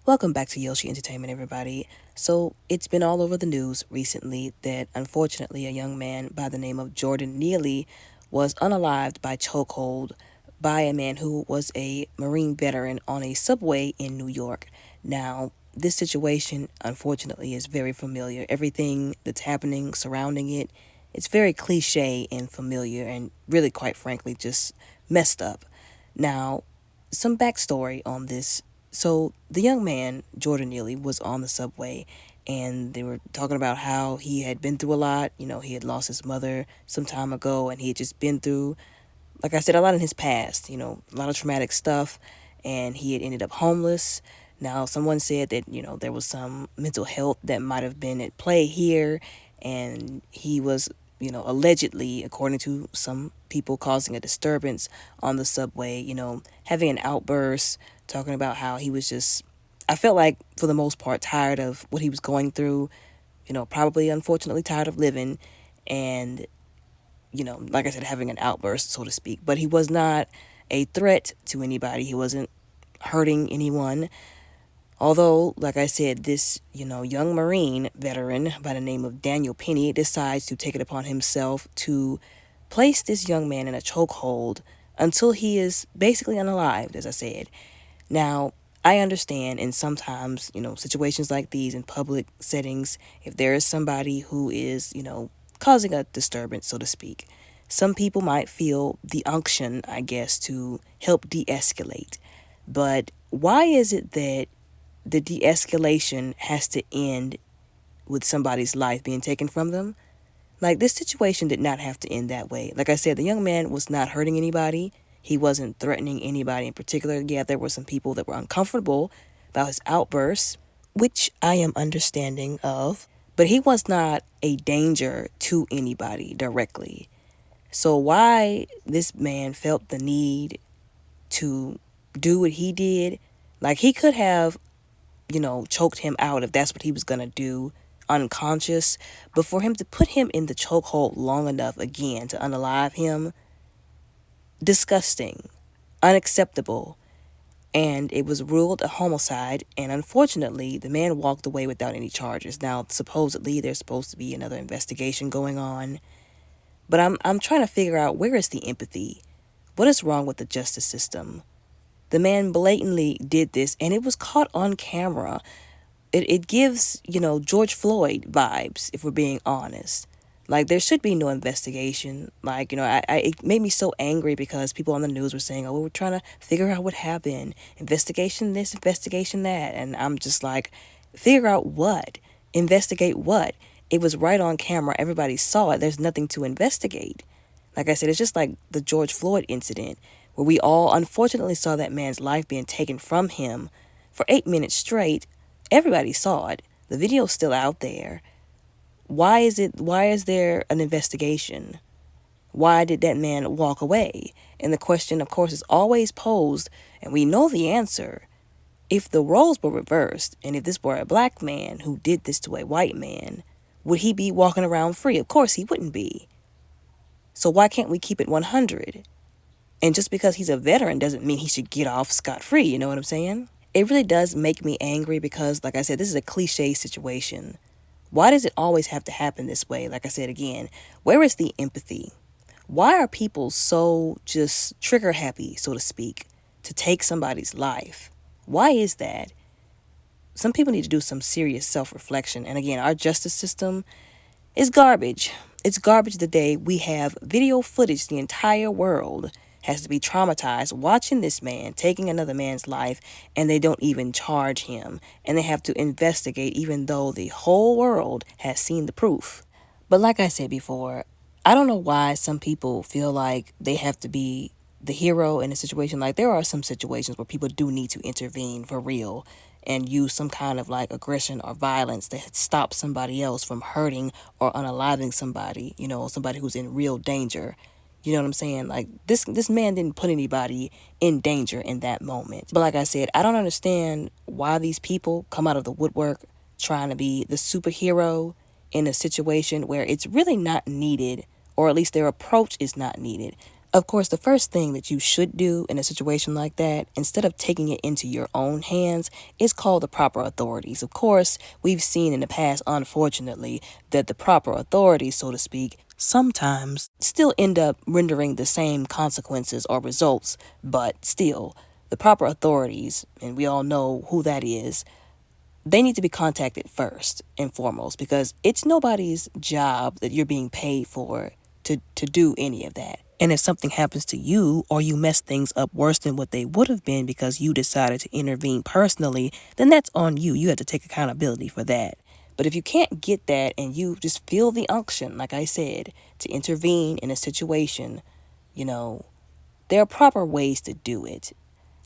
Welcome back to Yoshi Entertainment, everybody. So, it's been all over the news recently that unfortunately a young man by the name of Jordan Neely was unalived by chokehold by a man who was a Marine veteran on a subway in New York. Now, this situation, unfortunately, is very familiar. Everything that's happening surrounding it, it's very cliche and familiar and really, quite frankly, just messed up. Now, some backstory on this. So the young man, Jordan Neely, was on the subway and they were talking about how he had been through a lot. He had lost his mother some time ago and he had just been through, like I said, a lot in his past, a lot of traumatic stuff, and he had ended up homeless. Now, someone said that, there was some mental health that might have been at play here, and he was, allegedly, according to some people, causing a disturbance on the subway, having an outburst, talking about how he was just, I felt like, for the most part, tired of what he was going through, probably, unfortunately, tired of living, and like I said, having an outburst, so to speak. But he was not a threat to anybody. He wasn't hurting anyone. Although, like I said, this, young Marine veteran by the name of Daniel Penny decides to take it upon himself to place this young man in a chokehold until he is basically unalived, as I said. Now, I understand in sometimes, situations like these in public settings, if there is somebody who is, causing a disturbance, so to speak, some people might feel the unction, I guess, to help de escalate. But why is it that the de escalation has to end with somebody's life being taken from them? Like, this situation did not have to end that way. Like I said, the young man was not hurting anybody. He wasn't threatening anybody in particular. Yeah, there were some people that were uncomfortable about his outbursts, which I am understanding of. But he was not a danger to anybody directly. So why this man felt the need to do what he did, like he could have, choked him out if that's what he was going to do, unconscious. But for him to put him in the chokehold long enough again to unalive him, disgusting, unacceptable. And it was ruled a homicide, and unfortunately, the man walked away without any charges. Now, supposedly, there's supposed to be another investigation going on, but I'm trying to figure out, where is the empathy? What is wrong with the justice system? The man blatantly did this, and it was caught on camera. It gives, George Floyd vibes, if we're being honest. Like, there should be no investigation. Like, it made me so angry because people on the news were saying, oh, we're trying to figure out what happened. Investigation this, investigation that. And I'm just like, figure out what? Investigate what? It was right on camera. Everybody saw it. There's nothing to investigate. Like I said, it's just like the George Floyd incident, where we all unfortunately saw that man's life being taken from him for 8 minutes straight. Everybody saw it. The video's still out there. Why is there an investigation? Why did that man walk away? And the question, of course, is always posed, and we know the answer. If the roles were reversed, and if this were a black man who did this to a white man, would he be walking around free? Of course he wouldn't be. So why can't we keep it 100? And just because he's a veteran doesn't mean he should get off scot-free, you know what I'm saying? It really does make me angry because, like I said, this is a cliche situation. Why does it always have to happen this way? Like I said again, where is the empathy? Why are people so just trigger happy, so to speak, to take somebody's life? Why is that? Some people need to do some serious self-reflection. And again, our justice system is garbage. It's garbage the day we have video footage. The entire world has to be traumatized watching this man taking another man's life, and they don't even charge him, and they have to investigate even though the whole world has seen the proof. But like I said before, I don't know why some people feel like they have to be the hero in a situation. Like, there are some situations where people do need to intervene for real and use some kind of like aggression or violence to stop somebody else from hurting or unaliving somebody, somebody who's in real danger. You know what I'm saying? Like, this man didn't put anybody in danger in that moment. But like I said, I don't understand why these people come out of the woodwork trying to be the superhero in a situation where it's really not needed, or at least their approach is not needed. Of course, the first thing that you should do in a situation like that, instead of taking it into your own hands, is call the proper authorities. Of course, we've seen in the past, unfortunately, that the proper authorities, so to speak, sometimes still end up rendering the same consequences or results, but still, the proper authorities, and we all know who that is, they need to be contacted first and foremost because it's nobody's job that you're being paid for to do any of that. And if something happens to you or you mess things up worse than what they would have been because you decided to intervene personally, then that's on you. You have to take accountability for that. But if you can't get that and you just feel the unction, like I said, to intervene in a situation, you know, there are proper ways to do it.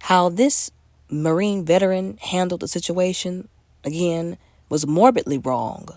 How this Marine veteran handled the situation, again, was morbidly wrong.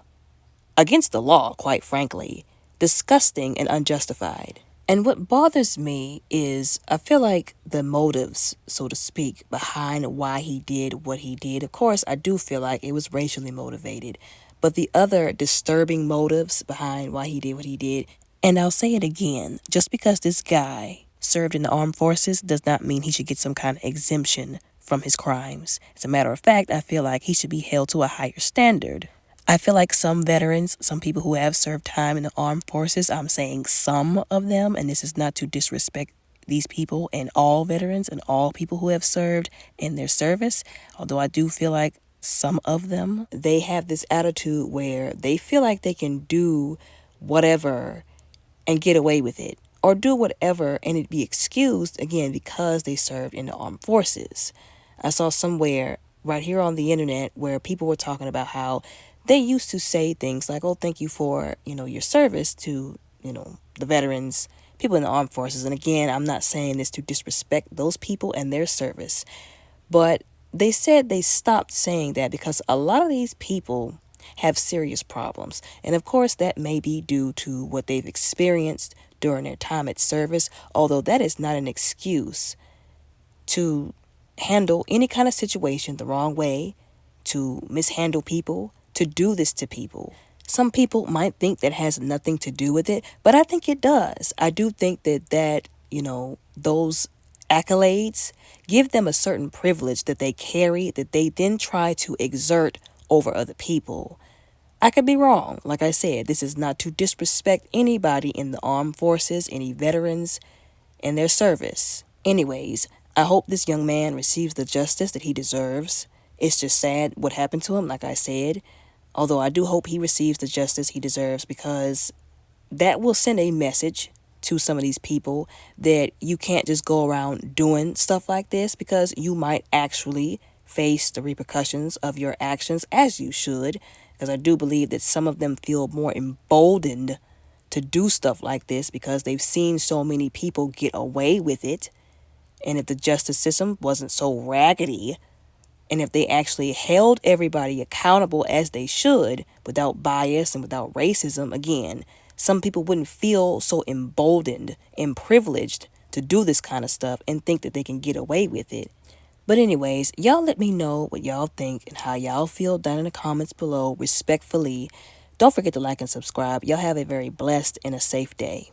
Against the law, quite frankly. Disgusting and unjustified. And what bothers me is I feel like the motives, so to speak, behind why he did what he did. Of course, I do feel like it was racially motivated. But the other disturbing motives behind why he did what he did, and I'll say it again, just because this guy served in the armed forces does not mean he should get some kind of exemption from his crimes. As a matter of fact, I feel like he should be held to a higher standard. I feel like some veterans, some people who have served time in the armed forces, I'm saying some of them, and this is not to disrespect these people and all veterans and all people who have served in their service, although I do feel like some of them, they have this attitude where they feel like they can do whatever and get away with it, or do whatever and it be excused again because they served in the armed forces. I saw somewhere right here on the internet where people were talking about how they used to say things like, "Oh, thank you for, your service to, the veterans, people in the armed forces." And again, I'm not saying this to disrespect those people and their service, but they said they stopped saying that because a lot of these people have serious problems. And of course, that may be due to what they've experienced during their time at service, although that is not an excuse to handle any kind of situation the wrong way, to mishandle people, to do this to people. Some people might think that has nothing to do with it, but I think it does. I do think that those accolades give them a certain privilege that they carry that they then try to exert over other people. I could be wrong. Like I said, this is not to disrespect anybody in the armed forces, any veterans in their service. Anyways, I hope this young man receives the justice that he deserves. It's just sad what happened to him, like I said. Although I do hope he receives the justice he deserves because that will send a message to some of these people that you can't just go around doing stuff like this because you might actually face the repercussions of your actions, as you should, because I do believe that some of them feel more emboldened to do stuff like this because they've seen so many people get away with it. And if the justice system wasn't so raggedy, and if they actually held everybody accountable as they should, without bias and without racism, again, some people wouldn't feel so emboldened and privileged to do this kind of stuff and think that they can get away with it. But anyways, y'all let me know what y'all think and how y'all feel down in the comments below, respectfully. Don't forget to like and subscribe. Y'all have a very blessed and a safe day.